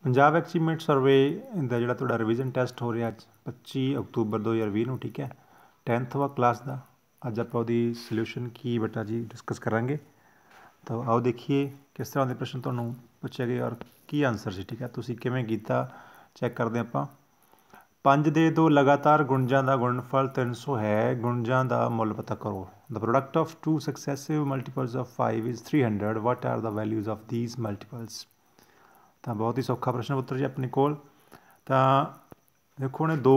Punjab achievement सर्वे ਦਾ ਜਿਹੜਾ ਤੁਹਾਡਾ revision test ਹੋ ਰਿਹਾ ਅੱਜ 25 ਅਕਤੂਬਰ 2020 ਨੂੰ ਠੀਕ ਹੈ 10th ਵਾ ਕਲਾਸ ਦਾ ਅੱਜ ਆਪਾਂ ਉਹਦੀ ਸੋਲੂਸ਼ਨ ਕੀ ਬੇਟਾ ਜੀ ਡਿਸਕਸ ਕਰਾਂਗੇ ਤਾਂ ਆਓ ਦੇਖੀਏ ਕਿਸ ਤਰ੍ਹਾਂ ਦੇ ਪ੍ਰਸ਼ਨ ਤੁਹਾਨੂੰ ਪੁੱਛੇ ਗਏ ਔਰ ਕੀ ਆਨਸਰ ਸੀ ਠੀਕ ਹੈ ਤੁਸੀਂ ਕਿਵੇਂ ਕੀਤਾ ਚੈੱਕ ਕਰਦੇ ਆਪਾਂ 5 ਦੇ ਦੋ ਲਗਾਤਾਰ ਗੁਣਜਾਂ ਦਾ ਗੁਣਨਫਲ 300 ਹੈ ਗੁਣਜਾਂ ਦਾ ਮੁੱਲ ਪਤਾ ਕਰੋ the product of two successive multiples of 5 is 300 what are the values of these multiples ਤਾਂ ਬਹੁਤ ਹੀ ਸੌਖਾ ਪ੍ਰਸ਼ਨ ਪੁੱਤਰ ਜੀ ਆਪਣੇ ਕੋਲ ਤਾਂ ਦੇਖੋ ਉਹਨੇ ਦੋ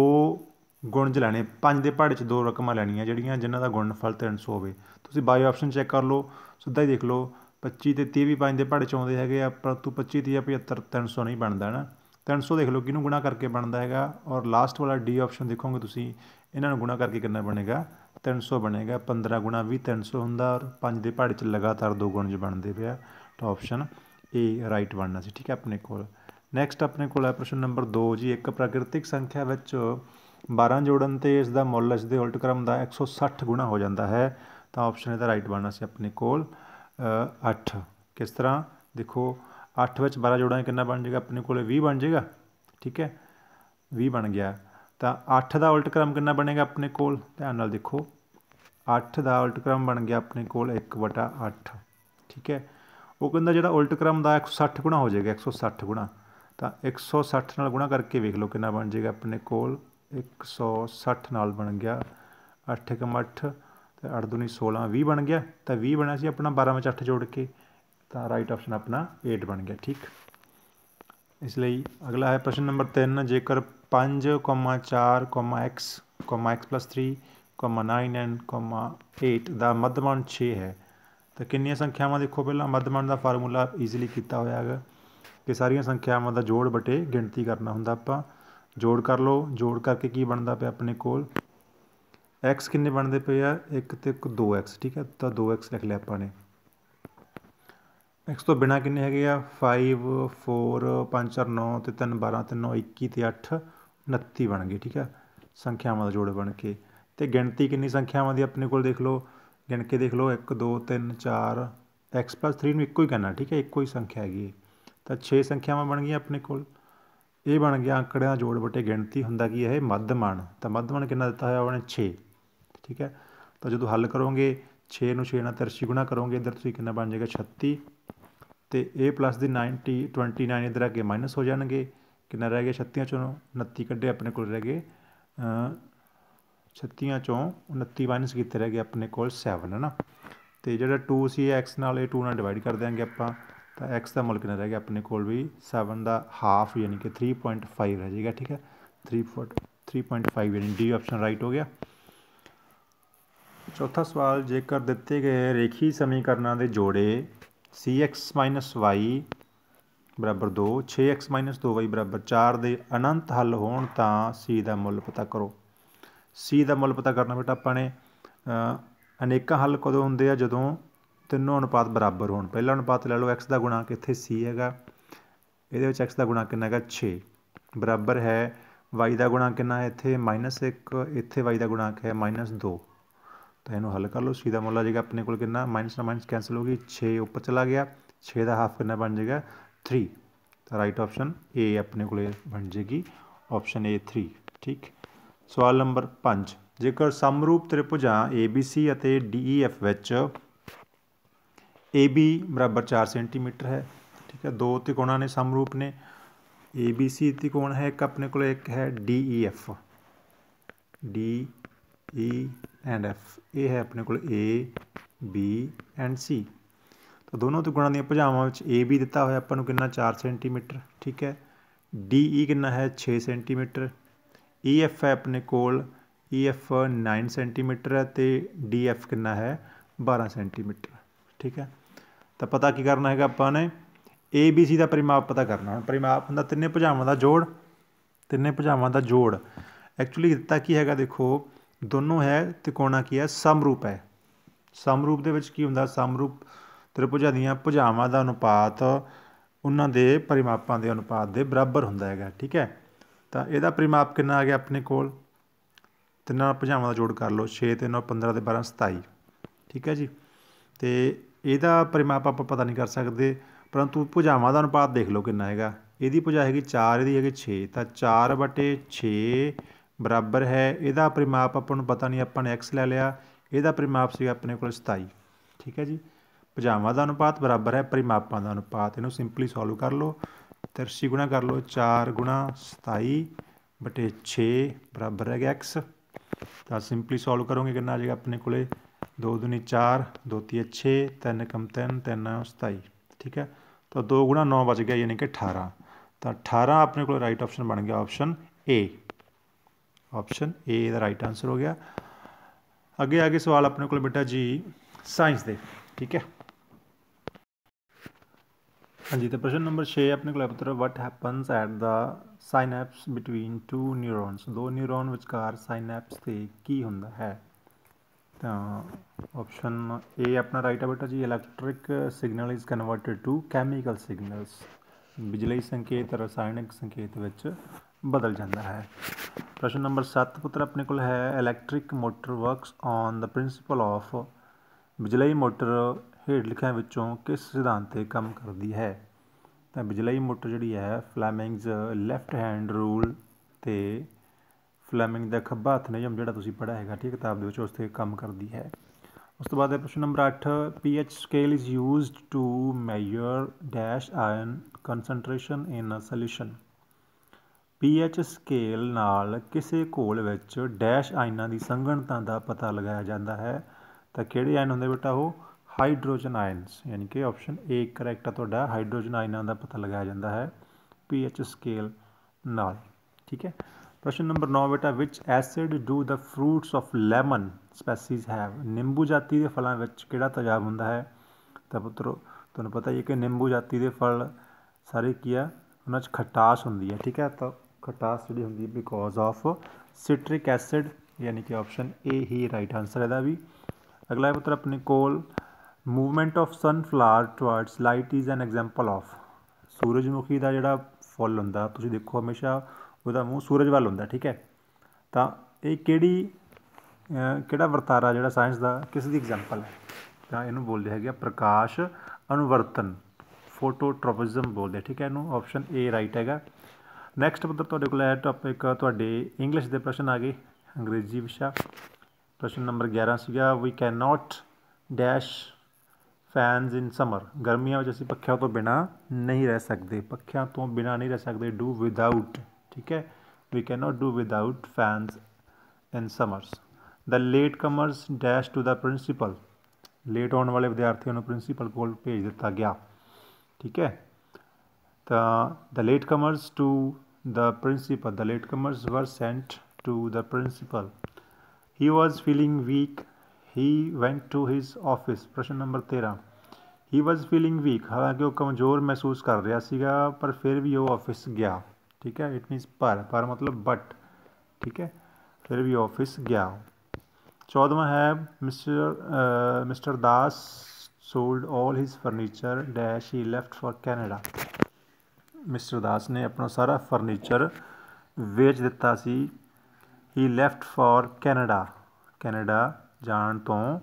ਗੁਣਜ ਲੈਣੇ 5 ਦੇ ਪਹਾੜੇ 'ਚ ਦੋ ਰਕਮਾਂ ਲੈਣੀਆਂ ਜਿਹੜੀਆਂ ਜਿਨ੍ਹਾਂ ਦਾ ਗੁਣਨਫਲ 300 ਹੋਵੇ ਤੁਸੀਂ ਬਾਈ ਆਪਸ਼ਨ ਚੈੱਕ ਕਰ ਲਓ ਸਿੱਧਾ ਹੀ ਦੇਖ ਲਓ 25 ਅਤੇ 30 ਵੀ 5 ਦੇ ਪਹਾੜੇ 'ਚ ਆਉਂਦੇ ਹੈਗੇ ਆ ਪਰੰਤੂ 25 ਤੀਹ 75 300 ਨਹੀਂ ਬਣਦਾ ਹੈ ਨਾ 300 ਦੇਖ ਲਓ ਕਿਹਨੂੰ ਗੁਣਾ ਕਰਕੇ ਬਣਦਾ ਹੈਗਾ ਔਰ ਲਾਸਟ ਵਾਲਾ ਡੀ ਆਪਸ਼ਨ ਦੇਖੋਗੇ ਤੁਸੀਂ ਇਹਨਾਂ ਨੂੰ ਗੁਣਾ ਕਰਕੇ ਕਿੰਨਾ ਬਣੇਗਾ 300 ਬਣੇਗਾ 15 ਗੁਣਾ 20 300 ਹੁੰਦਾ ਔਰ 5 ਦੇ ਪਹਾੜੇ 'ਚ ਲਗਾਤਾਰ ਦੋ ਗੁਣਜ ਬਣਦੇ ਪਿਆ ਤਾਂ ਆਪਸ਼ਨ ਇਹ ਰਾਈਟ ਬਣਨਾ ਸੀ ਠੀਕ ਹੈ ਆਪਣੇ ਕੋਲ ਨੈਕਸਟ ਆਪਣੇ ਕੋਲ ਹੈ ਪ੍ਰਸ਼ਨ ਨੰਬਰ 2 ਜੀ ਇੱਕ ਪ੍ਰਾਕਿਰਤਿਕ ਸੰਖਿਆ ਵਿੱਚ 12 ਜੋੜਨ 'ਤੇ ਇਸ ਦਾ ਮੁੱਲ ਇਸ ਦੇ ਉਲਟ ਕ੍ਰਮ ਦਾ 160 ਗੁਣਾ ਹੋ ਜਾਂਦਾ ਹੈ ਤਾਂ ਆਪਸ਼ਨ ਇਹਦਾ ਰਾਈਟ ਬਣਨਾ ਸੀ ਆਪਣੇ ਕੋਲ 8 ਕਿਸ ਤਰ੍ਹਾਂ ਦੇਖੋ 8 ਵਿੱਚ 12 ਜੋੜਾਂਗੇ ਕਿੰਨਾ ਬਣ ਜਾਏਗਾ ਆਪਣੇ ਕੋਲ 20 ਬਣ ਜਾਏਗਾ ਠੀਕ ਹੈ 20 ਬਣ ਗਿਆ ਤਾਂ 8 ਦਾ ਉਲਟ ਕ੍ਰਮ ਕਿੰਨਾ ਬਣੇਗਾ ਆਪਣੇ ਕੋਲ ਧਿਆਨ ਨਾਲ ਦੇਖੋ 8 ਦਾ ਉਲਟ ਕ੍ਰਮ ਬਣ ਗਿਆ ਆਪਣੇ ਕੋਲ 1/8 ਠੀਕ ਹੈ ਉਹ ਕਹਿੰਦਾ ਜਿਹੜਾ ਉਲਟ ਕ੍ਰਮ ਦਾ 160 ਗੁਣਾ ਹੋ ਜਾਏਗਾ 160 ਗੁਣਾ ਤਾਂ 160 ਨਾਲ ਗੁਣਾ ਕਰਕੇ ਵੇਖ ਲਓ ਕਿੰਨਾ ਬਣ ਜਾਏਗਾ ਆਪਣੇ ਕੋਲ 160 ਨਾਲ ਬਣ ਗਿਆ 8 × 8 ਅਤੇ 8 ਦੂਣੀ 16 20 ਬਣ ਗਿਆ ਤਾਂ 20 ਬਣਿਆ ਸੀ ਆਪਣਾ 12 ਵਿੱਚ 8 ਜੋੜ ਕੇ ਤਾਂ ਰਾਈਟ ਆਪਸ਼ਨ ਆਪਣਾ 8 ਬਣ ਗਿਆ ਠੀਕ ਇਸ ਲਈ ਅਗਲਾ ਹੈ ਪ੍ਰਸ਼ਨ ਨੰਬਰ 3 ਜੇਕਰ 5, 4, x, x+3, 9 and 8 ਦਾ ਮੱਧਮਾਨ 6 ਹੈ ਤਾਂ ਕਿੰਨੀਆਂ ਸੰਖਿਆਵਾਂ ਦੇਖੋ ਪਹਿਲਾਂ ਮੱਧਮਾਨ ਦਾ ਫਾਰਮੂਲਾ ਈਜ਼ੀਲੀ ਕੀਤਾ ਹੋਇਆ ਹੈਗਾ ਕਿ ਸਾਰੀਆਂ ਸੰਖਿਆਵਾਂ ਦਾ ਜੋੜ ਬਟੇ ਗਿਣਤੀ ਕਰਨਾ ਹੁੰਦਾ ਆਪਾਂ ਜੋੜ ਕਰ ਲਓ ਜੋੜ ਕਰਕੇ ਕੀ ਬਣਦਾ ਪਿਆ ਆਪਣੇ ਕੋਲ ਐਕਸ ਕਿੰਨੇ ਬਣਦੇ ਪਏ ਆ 1 ਅਤੇ 1 2x ਠੀਕ ਹੈ ਤਾਂ 2x ਲਿਖ ਲਿਆ ਆਪਾਂ ਨੇ ਐਕਸ ਤੋਂ ਬਿਨਾਂ ਕਿੰਨੇ ਹੈਗੇ ਆ 5 4 5 4 9 ਅਤੇ 3 12 3 9 21 ਅਤੇ 8 29 ਬਣ ਗਏ ਠੀਕ ਹੈ ਸੰਖਿਆਵਾਂ ਦਾ ਜੋੜ ਬਣ ਕੇ ਅਤੇ ਗਿਣਤੀ ਕਿੰਨੀ ਸੰਖਿਆਵਾਂ ਦੀ ਆਪਣੇ ਕੋਲ ਦੇਖ ਲਓ ਗਿਣ ਕੇ ਦੇਖ ਲਓ 1 2 3 4 x+3 ਨੂੰ ਇੱਕੋ ਹੀ ਕਰਨਾ ਠੀਕ ਹੈ ਇੱਕੋ ਹੀ ਸੰਖਿਆ ਹੈਗੀ ਤਾਂ 6 ਸੰਖਿਆਵਾਂ ਬਣ ਗਈਆਂ ਆਪਣੇ ਕੋਲ ਇਹ ਬਣ ਗਿਆ ਅੰਕੜਿਆਂ ਦਾ ਜੋੜ ਬਟੇ ਗਿਣਤੀ ਹੁੰਦਾ ਕੀ ਇਹ ਮੱਧਮਾਨ ਤਾਂ ਮੱਧਮਾਨ ਕਿੰਨਾ ਦਿੱਤਾ ਹੋਇਆ ਉਹਨੇ 6 ਠੀਕ ਹੈ ਤਾਂ ਜਦੋਂ ਹੱਲ ਕਰੋਗੇ 6 ਨੂੰ 6 ਨਾਲ ਤਿਰਛੀ ਗੁਣਾ ਕਰੋਗੇ ਇੱਧਰ ਤੁਸੀਂ ਕਿੰਨਾ ਬਣ ਜਾਏਗਾ 36 ਅਤੇ ਇਹ ਪਲੱਸ ਦੀ 29 ਇੱਧਰ ਅੱਗੇ ਮਾਈਨਸ ਹੋ ਜਾਣਗੇ ਕਿੰਨਾ ਰਹਿ ਗਿਆ 36 ਚੋਂ 29 ਕੱਢੇ ਆਪਣੇ ਕੋਲ ਰਹਿ ਗਏ 36 ਚੋਂ 29 ਮਾਈਨਸ ਕੀਤੇ ਰਹਿ ਗਏ ਆਪਣੇ ਕੋਲ 7 ਹੈ ਨਾ ਅਤੇ ਜਿਹੜਾ 2 ਸੀ ਐਕਸ ਨਾਲ ਇਹ 2 ਨਾਲ ਡਿਵਾਈਡ ਕਰ ਦਿਆਂਗੇ ਆਪਾਂ ਤਾਂ ਐਕਸ ਦਾ ਮੁੱਲ ਕਿੰਨਾ ਰਹਿ ਗਿਆ ਆਪਣੇ ਕੋਲ ਵੀ 7 ਦਾ ਹਾਫ ਯਾਨੀ ਕਿ 3.5 ਰਹਿ ਜਾਏਗਾ ਠੀਕ ਹੈ 3.5 ਯਾਨੀ ਡੀ ਆਪਸ਼ਨ ਰਾਈਟ ਹੋ ਗਿਆ ਚੌਥਾ ਸਵਾਲ ਜੇਕਰ ਦਿੱਤੇ ਗਏ ਰੇਖੀ ਸਮੀਕਰਨਾਂ ਦੇ ਜੋੜੇ cx - y ਬਰਾਬਰ 2 6x - 2y ਬਰਾਬਰ 4 ਦੇ ਅਨੰਤ ਹੱਲ ਹੋਣ ਤਾਂ c ਦਾ ਮੁੱਲ ਪਤਾ ਕਰੋ c ਦਾ ਮੁੱਲ ਪਤਾ ਕਰਨਾ ਬੇਟਾ ਆਪਾਂ ਨੇ ਅਨੇਕਾਂ ਹੱਲ ਕਦੋਂ ਹੁੰਦੇ ਆ ਜਦੋਂ ਤਿੰਨੋਂ ਅਨੁਪਾਤ ਬਰਾਬਰ ਹੋਣ ਪਹਿਲਾ ਅਨੁਪਾਤ ਲੈ ਲਓ x ਦਾ ਗੁਣਾ ਕਿੱਥੇ c ਹੈਗਾ ਇਹਦੇ ਵਿੱਚ x ਦਾ ਗੁਣਾ ਕਿੰਨਾ ਹੈਗਾ 6 ਬਰਾਬਰ ਹੈ y ਦਾ ਗੁਣਾ ਕਿੰਨਾ ਹੈ ਇੱਥੇ -1 ਇੱਥੇ y ਦਾ ਗੁਣਾ ਹੈ -2 ਤਾਂ ਇਹਨੂੰ ਹੱਲ ਕਰ ਲਓ c ਦਾ ਮੁੱਲ ਆ ਜਾਏਗਾ ਆਪਣੇ ਕੋਲ ਕਿੰਨਾ ਮਾਈਨਸ ਨਾਲ ਮਾਈਨਸ ਕੈਂਸਲ ਹੋ ਗਈ 6 ਉੱਪਰ ਚਲਾ ਗਿਆ 6 ਦਾ ਹਾਫ ਕਿੰਨਾ ਬਣ ਜਾਏਗਾ 3 ਤਾਂ ਰਾਈਟ ਆਪਸ਼ਨ A ਆਪਣੇ ਕੋਲ ਬਣ ਜਾਏਗੀ ਆਪਸ਼ਨ A 3 ਠੀਕ ਸਵਾਲ ਨੰਬਰ 5 ਜੇਕਰ ਸਮਰੂਪ ਤ੍ਰਿਭੁਜਾਂ ABC ਅਤੇ DEF ਵਿੱਚ AB ਬਰਾਬਰ 4 ਸੈਂਟੀਮੀਟਰ ਹੈ ਠੀਕ ਹੈ ਦੋ ਤਿਕੋਣਾਂ ਨੇ ਸਮਰੂਪ ਨੇ ABC ਤਿਕੋਣ ਹੈ ਇੱਕ ਆਪਣੇ ਕੋਲ ਇੱਕ ਹੈ DEF DE ਐਂਡ F ਇਹ ਹੈ ਆਪਣੇ ਕੋਲ A B ਐਂਡ C ਤਾਂ ਦੋਨੋਂ ਤਿਕੋਣਾਂ ਦੀਆਂ ਭੁਜਾਵਾਂ ਵਿੱਚ AB ਦਿੱਤਾ ਹੋਇਆ ਆਪਾਂ ਨੂੰ ਕਿੰਨਾ 4 ਸੈਂਟੀਮੀਟਰ ਠੀਕ ਹੈ DE ਕਿੰਨਾ ਹੈ 6 ਸੈਂਟੀਮੀਟਰ EF ਹੈ ਆਪਣੇ ਕੋਲ EF 9 ਸੈਂਟੀਮੀਟਰ ਹੈ ਅਤੇ DF ਕਿੰਨਾ ਹੈ 12 ਸੈਂਟੀਮੀਟਰ ਠੀਕ ਹੈ ਤਾਂ ਪਤਾ ਕੀ ਕਰਨਾ ਹੈਗਾ ਆਪਾਂ ਨੇ ABC ਦਾ ਪਰਿਮਾਪ ਪਤਾ ਕਰਨਾ ਹੁਣ ਪਰਿਮਾਪ ਹੁੰਦਾ ਤਿੰਨੇ ਭੁਜਾਵਾਂ ਦਾ ਜੋੜ ਐਕਚੁਅਲੀ ਦਿੱਤਾ ਕੀ ਹੈਗਾ ਦੇਖੋ ਦੋਨੋਂ ਹੈ ਤਿਕੋਣਾ ਕੀ ਹੈ ਸਮਰੂਪ ਹੈ ਸਮਰੂਪ ਦੇ ਵਿੱਚ ਕੀ ਹੁੰਦਾ ਸਮਰੂਪ ਤ੍ਰਿਭੁਜਾਂ ਦੀਆਂ ਭੁਜਾਵਾਂ ਦਾ ਅਨੁਪਾਤ ਉਹਨਾਂ ਦੇ ਪਰਿਮਾਪਾਂ ਦੇ ਅਨੁਪਾਤ ਦੇ ਬਰਾਬਰ ਹੁੰਦਾ ਹੈਗਾ ਠੀਕ ਹੈ ਤਾਂ ਇਹਦਾ ਪਰਿਮਾਪ ਕਿੰਨਾ ਆ ਗਿਆ ਆਪਣੇ ਕੋਲ ਤਿੰਨਾਂ ਭੁਜਾਵਾਂ ਦਾ ਜੋੜ ਕਰ ਲਓ 6 ਅਤੇ 9 15 ਅਤੇ 12 27 ਠੀਕ ਹੈ ਜੀ ਅਤੇ ਇਹਦਾ ਪਰਿਮਾਪ ਆਪਾਂ ਪਤਾ ਨਹੀਂ ਕਰ ਸਕਦੇ ਪਰੰਤੂ ਭੁਜਾਵਾਂ ਦਾ ਅਨੁਪਾਤ ਦੇਖ ਲਓ ਕਿੰਨਾ ਹੈਗਾ ਇਹਦੀ ਭੁਜਾ ਹੈਗੀ 4, ਇਹਦੀ ਹੈਗੀ 6, ਤਾਂ 4/6 ਬਰਾਬਰ ਹੈ, ਇਹਦਾ ਪਰਿਮਾਪ ਆਪਾਂ ਨੂੰ ਪਤਾ ਨਹੀਂ, ਆਪਾਂ ਨੇ x ਲੈ ਲਿਆ, ਇਹਦਾ ਪਰਿਮਾਪ ਸੀਗਾ ਆਪਣੇ ਕੋਲ 27। ਠੀਕ ਹੈ ਜੀ, ਭੁਜਾਵਾਂ ਦਾ ਅਨੁਪਾਤ ਬਰਾਬਰ ਹੈ ਪਰਿਮਾਪਾਂ ਦਾ ਅਨੁਪਾਤ। ਇਹਨੂੰ ਸਿੰਪਲੀ ਸੋਲਵ ਕਰ ਲਓ, ਤਿਰਛੀ ਗੁਣਾ ਕਰ ਲਓ, 4 ਗੁਣਾ 27/6 ਬਰਾਬਰ ਹੈਗਾ x। ਤਾਂ ਸਿੰਪਲੀ ਸੋਲਵ ਕਰੋਗੇ ਕਿੰਨਾ ਆ ਜਾਏਗਾ ਆਪਣੇ ਕੋਲ, 2 ਦੂਣੀ 4, 2 ਤੀਏ 6, 3 ਕਮ 3, 3 27। ਠੀਕ ਹੈ, ਤਾਂ 2 ਗੁਣਾ 9 ਬਚ ਗਿਆ, ਯਾਨੀ ਕਿ 18। ਤਾਂ 18 ਆਪਣੇ ਕੋਲ ਰਾਈਟ ਆਪਸ਼ਨ ਬਣ ਗਿਆ, option A. Option A the right answer ਹੋ ਗਿਆ। ਅੱਗੇ ਆ ਗਏ ਸਵਾਲ ਆਪਣੇ ਕੋਲ ਬੇਟਾ ਜੀ ਸਾਇੰਸ ਦੇ। ਠੀਕ ਹੈ, ਹਾਂਜੀ, तो प्रश्न नंबर 6 अपने को पुत्र what happens at the synapse between 2 neurons, 2 neuron विचकार साइनैप्स से की हुंदा है। तो ऑप्शन ए अपना राइट है बेटा जी, electric signal is converted to chemical signals, बिजली संकेत रसायनिक संकेत विच बदल जाता है। प्रश्न नंबर 7 पुत्र अपने को है electric motor works on the principle of, बिजलई मोटर ਹੇਠ ਲਿਖਿਆਂ ਵਿੱਚੋਂ ਕਿਸ ਸਿਧਾਂਤ 'ਤੇ ਕੰਮ ਕਰਦੀ ਹੈ। ਤਾਂ ਬਿਜਲਈ ਮੋਟਰ ਜਿਹੜੀ ਹੈ ਫਲੈਮਿੰਗਜ਼ ਲੈਫਟ ਹੈਂਡ ਰੂਲ ਅਤੇ ਫਲੈਮਿੰਗ ਦਾ ਖੱਬਾ ਹੱਥ ਨਿਯਮ ਜਿਹੜਾ ਤੁਸੀਂ ਪੜ੍ਹਿਆ ਹੈਗਾ ਠੀਕ ਕਿਤਾਬ ਦੇ ਵਿੱਚ, ਉਸ 'ਤੇ ਕੰਮ ਕਰਦੀ ਹੈ। ਉਸ ਤੋਂ ਬਾਅਦ ਹੈ ਪ੍ਰਸ਼ਨ number 8, pH scale is used to measure dash ion concentration in a solution. pH scale ਨਾਲ ਕਿਸੇ ਘੋਲ ਵਿੱਚ ਡੈਸ਼ ਆਇਨਾਂ ਦੀ ਸੰਘਣਤਾ ਦਾ ਪਤਾ ਲਗਾਇਆ ਜਾਂਦਾ ਹੈ। ਤਾਂ ਕਿਹੜੇ ਆਇਨ ਹੁੰਦੇ ਬੇਟਾ ਉਹ, ਹਾਈਡਰੋਜਨ ਆਇਨਸ, ਯਾਨੀ ਕਿ ਆਪਸ਼ਨ ਏ ਕਰੈਕਟ ਆ ਤੁਹਾਡਾ, ਹਾਈਡਰੋਜਨ ਆਇਨਾਂ ਦਾ ਪਤਾ ਲਗਾਇਆ ਜਾਂਦਾ ਹੈ pH ਸਕੇਲ ਨਾਲ। ਠੀਕ ਹੈ, ਪ੍ਰਸ਼ਨ ਨੰਬਰ 9 ਬੇਟਾ which acid do the fruits of lemon species have, ਨਿੰਬੂ ਜਾਤੀ ਦੇ ਫਲਾਂ ਵਿੱਚ ਕਿਹੜਾ ਤੇਜ਼ਾਬ ਹੁੰਦਾ ਹੈ। ਤਾਂ ਪੁੱਤਰੋ ਤੁਹਾਨੂੰ ਪਤਾ ਹੀ ਹੈ ਕਿ ਨਿੰਬੂ ਜਾਤੀ ਦੇ ਫਲ ਸਾਰੇ ਕੀ ਆ, ਉਹਨਾਂ 'ਚ ਖਟਾਸ ਹੁੰਦੀ ਹੈ। ਠੀਕ ਹੈ, ਤਾਂ ਖਟਾਸ ਜਿਹੜੀ ਹੁੰਦੀ ਹੈ ਬਿਕੋਜ਼ ਆਫ ਸਿਟਰਿਕ ਐਸਿਡ, ਯਾਨੀ ਕਿ option A he right answer ਇਹਦਾ ਵੀ। ਅਗਲਾ ਪੁੱਤਰ ਆਪਣੇ ਕੋਲ movement of sunflower towards light is an example of, ਸੂਰਜਮੁਖੀ ਦਾ ਜਿਹੜਾ ਫੁੱਲ ਹੁੰਦਾ ਤੁਸੀਂ ਦੇਖੋ ਹਮੇਸ਼ਾ ਉਹਦਾ ਮੂੰਹ ਸੂਰਜ ਵੱਲ ਹੁੰਦਾ। ਠੀਕ ਹੈ, ਤਾਂ ਇਹ ਕਿਹੜਾ ਵਰਤਾਰਾ ਜਿਹੜਾ ਸਾਇੰਸ ਦਾ ਕਿਸ ਦੀ ਐਗਜ਼ਾਮਪਲ ਹੈ। ਤਾਂ ਇਹਨੂੰ ਬੋਲਦੇ ਹੈਗੇ ਆ ਪ੍ਰਕਾਸ਼ ਅਨੁਵਰਤਨ, ਫੋਟੋਟ੍ਰੋਪਿਜ਼ਮ ਬੋਲਦੇ। ਠੀਕ ਹੈ, ਇਹਨੂੰ ਆਪਸ਼ਨ ਏ ਰਾਈਟ ਹੈਗਾ। ਨੈਕਸਟ ਪੁੱਤਰ ਤੁਹਾਡੇ ਕੋਲ ਹੈ ਟੌਪਿਕ ਤੁਹਾਡੇ ਇੰਗਲਿਸ਼ ਦੇ ਪ੍ਰਸ਼ਨ ਆ ਗਏ, ਅੰਗਰੇਜ਼ੀ ਵਿਸ਼ਾ। ਪ੍ਰਸ਼ਨ ਨੰਬਰ 11 ਸੀਗਾ, we can not dash fans in summer, ਗਰਮੀਆਂ ਵਿੱਚ ਅਸੀਂ ਪੱਖਿਆਂ ਤੋਂ ਬਿਨਾਂ ਨਹੀਂ ਰਹਿ ਸਕਦੇ, ਪੱਖਿਆਂ ਤੋਂ ਬਿਨਾਂ ਨਹੀਂ ਰਹਿ ਸਕਦੇ, ਡੂ ਵਿਦਆਊਟ। ਠੀਕ ਹੈ, we can not do without fans in summers. The late comers dash to the principal, late ਆਉਣ ਵਾਲੇ ਵਿਦਿਆਰਥੀਆਂ ਨੂੰ ਪ੍ਰਿੰਸੀਪਲ ਕੋਲ ਭੇਜ ਦਿੱਤਾ ਗਿਆ। ਠੀਕ ਹੈ, ਤਾਂ the late commerce to the principal, the late comers were sent to the principal. He was feeling weak, he went to his office. ਪ੍ਰਸ਼ਨ number 13, he was feeling weak, ਹਾਲਾਂਕਿ ਉਹ ਕਮਜ਼ੋਰ ਮਹਿਸੂਸ ਕਰ ਰਿਹਾ ਸੀਗਾ ਪਰ ਫਿਰ ਵੀ ਉਹ ਆਫਿਸ ਗਿਆ। ਠੀਕ ਹੈ, ਇਟ ਮੀਨਸ ਪਰ ਮਤਲਬ ਬਟ। ਠੀਕ ਹੈ, ਫਿਰ ਵੀ ਆਫਿਸ ਗਿਆ। 14ਵਾਂ ਹੈ mister Das sold all his furniture dash he left for Canada. Mister Das ਨੇ ਆਪਣਾ ਸਾਰਾ ਫਰਨੀਚਰ ਵੇਚ ਦਿੱਤਾ ਸੀ। He left for Canada, Canada ਜਾਣ ਤੋਂ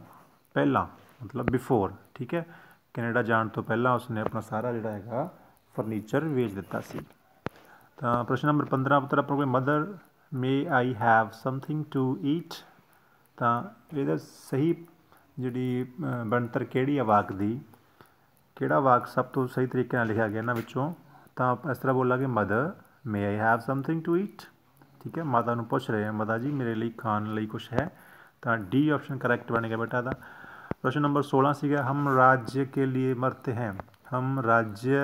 ਪਹਿਲਾਂ ਮਤਲਬ ਬਿਫੋਰ। ਠੀਕ ਹੈ, ਕੈਨੇਡਾ ਜਾਣ ਤੋਂ ਪਹਿਲਾਂ ਉਸਨੇ ਆਪਣਾ ਸਾਰਾ ਜਿਹੜਾ ਹੈਗਾ ਫਰਨੀਚਰ ਵੇਚ ਦਿੱਤਾ ਸੀ। ਤਾਂ ਪ੍ਰਸ਼ਨ ਨੰਬਰ 15 ਪੁੱਤਰ ਆਪਾਂ ਕੋਲ mother may I have something to eat. ਤਾਂ ਇਹਦਾ ਸਹੀ ਜਿਹੜੀ ਬਣਤਰ ਕਿਹੜੀ ਆ ਵਾਕ ਦੀ, ਕਿਹੜਾ ਵਾਕ ਸਭ ਤੋਂ ਸਹੀ ਤਰੀਕੇ ਨਾਲ ਲਿਖਿਆ ਗਿਆ ਇਹਨਾਂ ਵਿੱਚੋਂ। ਤਾਂ ਇਸ ਤਰ੍ਹਾਂ ਬੋਲਾਂਗੇ mother may I have something to eat. ਠੀਕ ਹੈ, ਮਾਤਾ ਨੂੰ ਪੁੱਛ ਰਹੇ ਹਾਂ ਮਾਤਾ ਜੀ ਮੇਰੇ ਲਈ ਖਾਣ ਲਈ ਕੁਛ ਹੈ। ਤਾਂ ਡੀ ਆਪਸ਼ਨ ਕਰੈਕਟ ਬਣ ਗਿਆ ਬੇਟਾ ਦਾ। ਪ੍ਰਸ਼ਨ ਨੰਬਰ 16 ਸੀਗਾ, ਹਮ राज्य के लिए मरते हैं, हम राज्य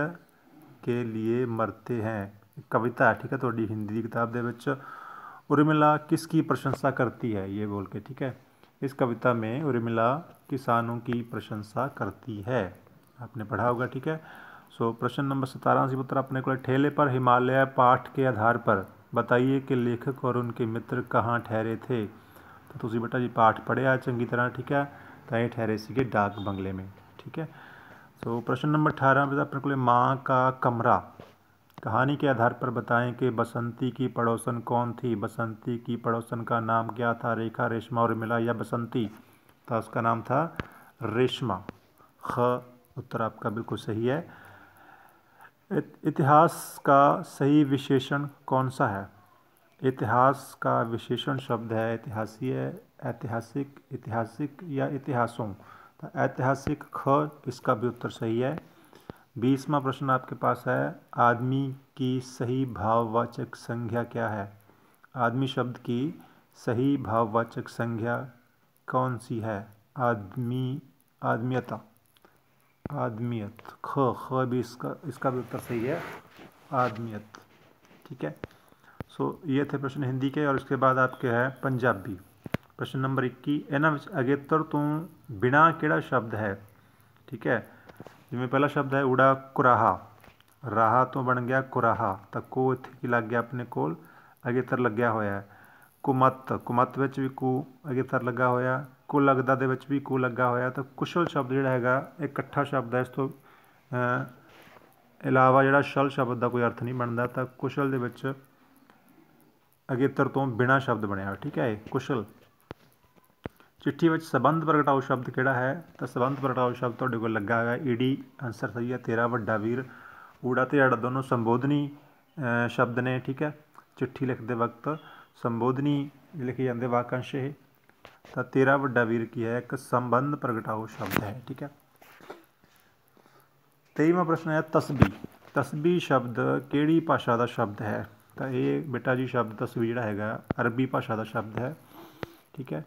के लिए मरते हैं कविता। ठीक है, थोड़ी हिंदी की किताब ਦੇ ਵਿੱਚ उर्मिला किसकी प्रशंसा करती है ये बोल के। ठीक है, इस कविता में उर्मिला किसानों की प्रशंसा करती है, आपने पढ़ा होगा। ठीक है, सो प्रश्न नंबर 17 सी पुत्र अपने को ठेले पर हिमालय पाठ के आधार पर बताइए कि लेखक और उनके मित्र कहाँ ठहरे थे। तो तुसी बेटा जी पाठ पढ़िया चंगी तरह। ठीक है, तो ये ठहरे सीगे डाक बंगले में। ठीक है, सो प्रश्न नंबर 18 अपने को माँ का कमरा, कहानी के आधार पर बताएं कि बसंती की पड़ोसन कौन थी। बसंती की पड़ोसन का नाम क्या था, रेखा, रेशमा, उर्मिला या बसंती। तो उसका नाम था रेशमा। ख उत्तर आपका बिल्कुल सही है। इतिहास का सही विशेषण कौन सा है? इतिहास का विशेषण शब्द है इतिहासीय, ऐतिहासिक, ऐतिहासिक या इतिहासों। तो ऐतिहासिक ख इसका भी उत्तर सही है। 20वां प्रश्न आपके पास है, आदमी की सही भाववाचक संज्ञा क्या है? आदमी शब्द की सही भाववाचक संज्ञा कौन सी है? आदमी, आदमियता, आदमियत। ख भी इसका भी उत्तर सही है, आदमियत। ठीक है। सो ये थे प्रश्न हिंदी के। और उसके बाद आपके है पंजाबी। प्रश्न नंबर 21, इन्हां विच अगेतर तो बिना किहड़ा शब्द है? ठीक है। जिवें पहला शब्द है उड़ा कुराहा, राहा तो बन गया कुराहा, तो को इत्थे की लग गया अपने कोल अगेतर लग्या होया है। कुमत, कुमत विच भी कू अगेतर लगा होया। को लगदा दे विच भी कू लगा होया। तो कुशल शब्द जिहड़ा हैगा एक इकट्ठा शब्द है, इस तो इलावा जिहड़ा शल शब्द का कोई अर्थ नहीं बनता। तो कुशल दे विच अगेतर तो बिना शब्द बनया। ठीक है, कुशल। चिट्ठी में संबंध प्रगटाओ शब्द किहड़ा है? तो संबंध प्रगटाओ शब्द तुहाडे कोल लगा है ईडी, आंसर सही है। तेरा वड्डा वीर, ऊड़ा ते आड़ा दोनों संबोधनी शब्द ने। ठीक है, चिट्ठी लिखते वक्त संबोधनी लिखे जाते वाकंश ये। तो तेरा वड्डा वीर की है एक संबंध प्रगटाओ शब्द है। ठीक है। 23वां प्रश्न है तस्बी। तस्बी शब्द किहड़ी भाषा का शब्द है? तो ये बेटा जी शब्द तस्बी जिहड़ा हैगा अरबी भाषा का शब्द है। ठीक है।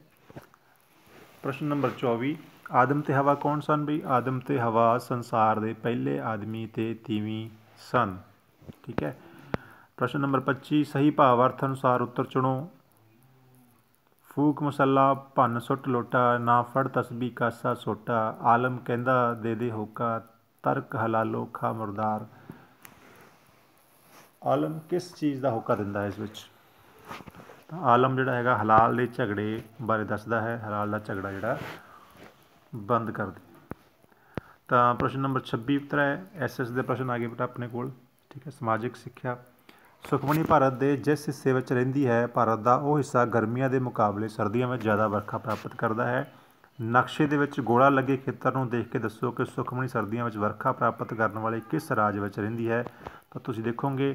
प्रश्न नंबर 24, आदम ते हवा कौन सन? बई आदम ते हवा संसार के पहले आदमी ते तीवीं सन। ठीक है। प्रश्न नंबर 25, सही भावार्थ अनुसार उत्तर चुनो। फूक मसाला, भन सुट लोटा, ना फड़ तस्बी कासा सोटा, आलम कहंदा दे दे होका, तर्क हलालो खा मुरदार। आलम किस चीज़ का होका दिंदा है इस विच? आलम जिहड़ा हैगा हलाल के झगड़े बारे दसदा है, हलाल का झगड़ा जिहड़ा बंद कर दे। तो प्रश्न नंबर 26 उत्तर है SS के प्रश्न आ गए बेटा अपने कोल। ठीक है। समाजिक सिक्ख्या, सुखमनी भारत के जिस हिस्से में रहिंदी है, भारत का वह हिस्सा गर्मियों के मुकाबले सर्दियों में ज़्यादा वर्खा प्राप्त करता है। नक्शे दे विच गोला लगे खेतर नूं देख के दसो कि सुखमनी सर्दियों में वर्खा प्राप्त करने वाले किस राज में रहिंदी है। तो तुसीं देखोगे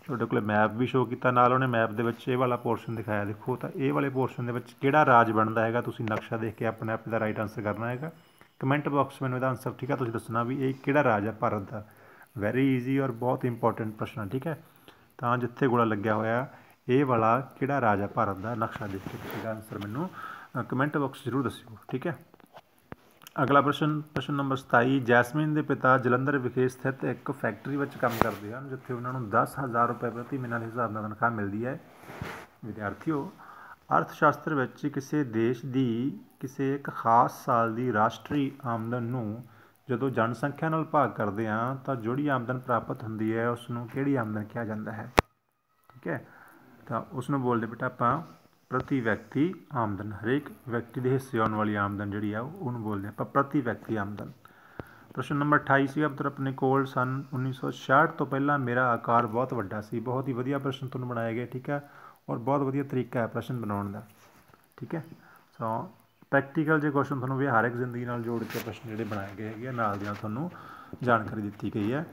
ਤੁਹਾਡੇ ਕੋਲ मैप भी शो किया, नाल उन्हें मैप दे विच ये वाला पोर्शन दिखाया। देखो तो ये वाले पोर्शन दे विच किहड़ा राज बनता है, तुसीं नक्शा देख के अपने आप का राइट आंसर करना है। कमेंट बॉक्स में इसका आंसर ठीक है तुसीं दसना भी ये किहड़ा राज है भारत का। वैरी ईजी और बहुत इंपॉर्टेंट प्रश्न है। ठीक है। तो जिथे गोला लग्या होया ये वाला किहड़ा राज है भारत का, नक्शा देख के इसका आंसर मैनू कमेंट बॉक्स जरूर दस्यो। ठीक है। अगला प्रश्न, प्रश्न नंबर 27, जैसमीन के पिता जलंधर विखे स्थित एक फैक्ट्री में काम करते हैं जिथे उन्होंने 10,000 रुपये प्रति महीना के हिसाब से तनख्वाह मिलती है। विद्यार्थियों, अर्थशास्त्र में किसी देश की किसी एक खास साल की राष्ट्रीय आमदन नूं जदों जनसंख्या नाल भाग करते हैं तो जिहड़ी आमदन प्राप्त होंदी है उसनूं किहड़ी आमदन कहा जाता है? ठीक है। तो उसनूं बोलते बेटा आपां प्रति व्यक्ति आमदन। हरेक व्यक्ति के हिस्से आने वाली आमदन जी है उन्होंने बोलते हैं प्रति व्यक्ति आमदन। प्रश्न नंबर 28 पुत्र अपने कोल सन 1966 तो पहला मेरा आकार बहुत वड्डा सी। बहुत ही वधिया प्रश्न तुहानूं बनाया गया। ठीक है। और बहुत वधिया तरीका है प्रश्न बनाने का। ठीक है। सो प्रैक्टिकल जो क्वेश्चन तुहानूं व्यवहारिक जिंदगी नाल जोड़ के प्रश्न जिहड़े बनाए गए है नाल दी नाल तुहानूं जानकारी दी गई है।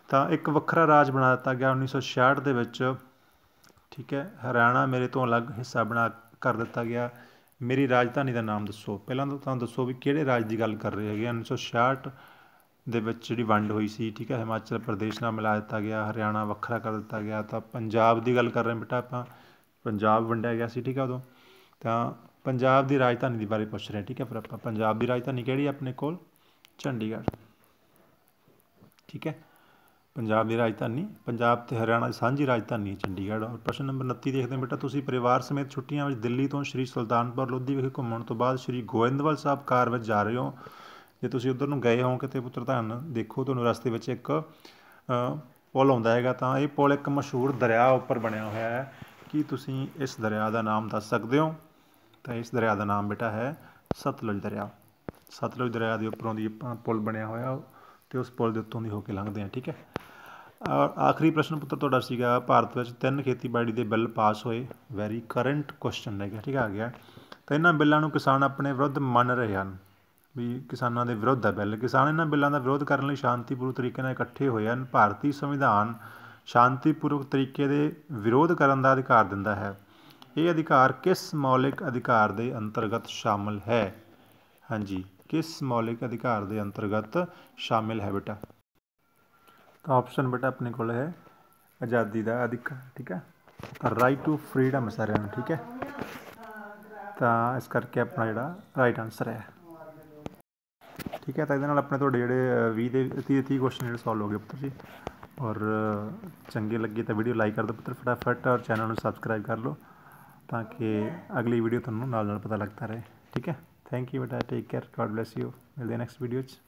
तो एक वखरा राज बना दिता गया 1966 दे विच। ठीक है। हरियाणा मेरे तो अलग हिस्सा बना कर दिता गया। मेरी राजधानी का नाम दसो। पहला तो दसो भी किहड़े राज की गल कर रहे हैं। 1966 दे विच जिहड़ी वंड हुई सी। ठीक है। हिमाचल प्रदेश नाल मिला दिता गया, हरियाणा वखरा कर दिता गया। तो पंजाब की गल कर रहे हैं बेटा आपां, पंजाब वंडिया गया सी। ठीक है। उदों तो पंजाब की राजधानी के बारे पूछ रहे हैं। ठीक है। फिर आपां पंजाब की राजधानी किहड़ी अपने कोल? चंडीगढ़। ठीक है। पंजाब की राजधानी, पंजाब तो हरियाणा की सांझी राजधानी है चंडीगढ़। और प्रश्न नंबर 29 देखते हैं बेटा, तुसीं परिवार समेत छुट्टियां में दिल्ली तो श्री सुल्तानपुर लोधी विखे घूमण तो बाद श्री गोविंदवाल साहब कार में जा रहे हो। जे तुसीं उधर नूं गए हो किते पुत्र धन देखो तुहानूं रस्ते विच एक पुल आउंदा हैगा। तो ये पुल एक मशहूर दरिया उपर बनया होया है। कि तुसीं इस दरिया का नाम दस सकते हो? तो इस दरिया का नाम बेटा है सतलुज दरिया। सतलुज दरिया के उपरों दी पुल बनया होया तो उस पुल के उत्तों दी होके लंघते हैं। ठीक है। और आखिरी प्रश्न पुत्र तुहाडा सीगा भारत में 3 खेतीबाड़ी के बिल पास होए। वैरी करंट क्वेश्चन है। ठीक आ गया। तो इन्होंने बिलों को किसान अपने विरुद्ध मन रहे हैं। ਵੀ ਕਿਸਾਨਾਂ ਦੇ ਵਿਰੁੱਧ ਹੈ ਬਿੱਲ। ਕਿਸਾਨ ਇਹਨਾਂ ਬਿੱਲਾਂ ਦਾ ਵਿਰੋਧ ਕਰਨ ਲਈ ਸ਼ਾਂਤੀਪੂਰਵਕ ਤਰੀਕੇ ਨਾਲ ਇਕੱਠੇ ਹੋਏ ਹਨ। ਭਾਰਤੀ ਸੰਵਿਧਾਨ ਸ਼ਾਂਤੀਪੂਰਵਕ ਤਰੀਕੇ ਦੇ ਵਿਰੋਧ ਕਰਨ ਦਾ ਅਧਿਕਾਰ ਦਿੰਦਾ ਹੈ। ਇਹ ਅਧਿਕਾਰ ਕਿਸ ਮੌਲਿਕ ਅਧਿਕਾਰ ਦੇ ਅੰਤਰਗਤ ਸ਼ਾਮਿਲ ਹੈ? ਹਾਂਜੀ, ਕਿਸ ਮੌਲਿਕ ਅਧਿਕਾਰ ਦੇ ਅੰਤਰਗਤ ਸ਼ਾਮਿਲ ਹੈ ਬੇਟਾ? ਤਾਂ ਆਪਸ਼ਨ ਬੇਟਾ ਆਪਣੇ ਕੋਲ ਹੈ ਆਜ਼ਾਦੀ ਦਾ ਅਧਿਕਾਰ। ਠੀਕ ਹੈ, ਤਾਂ ਰਾਈਟ ਟੂ ਫਰੀडम ਸਾਰਿਆਂ ਨੂੰ। ਠੀਕ ਹੈ, ਤਾਂ ਇਸ ਕਰਕੇ ਆਪਣਾ ਜਿਹੜਾ ਰਾਈਟ ਆਨਸਰ ਹੈ। ਠੀਕ ਹੈ, ਤਾਂ ਇਹਦੇ ਨਾਲ ਆਪਣੇ ਤੁਹਾਡੇ ਜਿਹੜੇ 20 ਦੇ 30 ਕੁਐਸਚਨ ਜਿਹੜੇ ਸੋਲਵ ਹੋ ਗਏ ਪੁੱਤਰ ਜੀ। ਔਰ ਚੰਗੇ ਲੱਗੇ ਤਾਂ ਵੀਡੀਓ ਲਾਈਕ ਕਰ ਦਿਓ ਪੁੱਤਰ ਫਟਾਫਟ, ਔਰ ਚੈਨਲ ਨੂੰ ਸਬਸਕ੍ਰਾਈਬ ਕਰ ਲਓ ਤਾਂ ਕਿ ਅਗਲੀ ਵੀਡੀਓ ਤੁਹਾਨੂੰ ਨਾਲ ਨਾਲ ਪਤਾ ਲੱਗਦਾ ਰਹੇ। ਠੀਕ ਹੈ, ਥੈਂਕ ਯੂ ਬੇਟਾ, take care, god bless you. ਮਿਲਦੇ ਨੈਕਸਟ ਵੀਡੀਓ 'ਚ।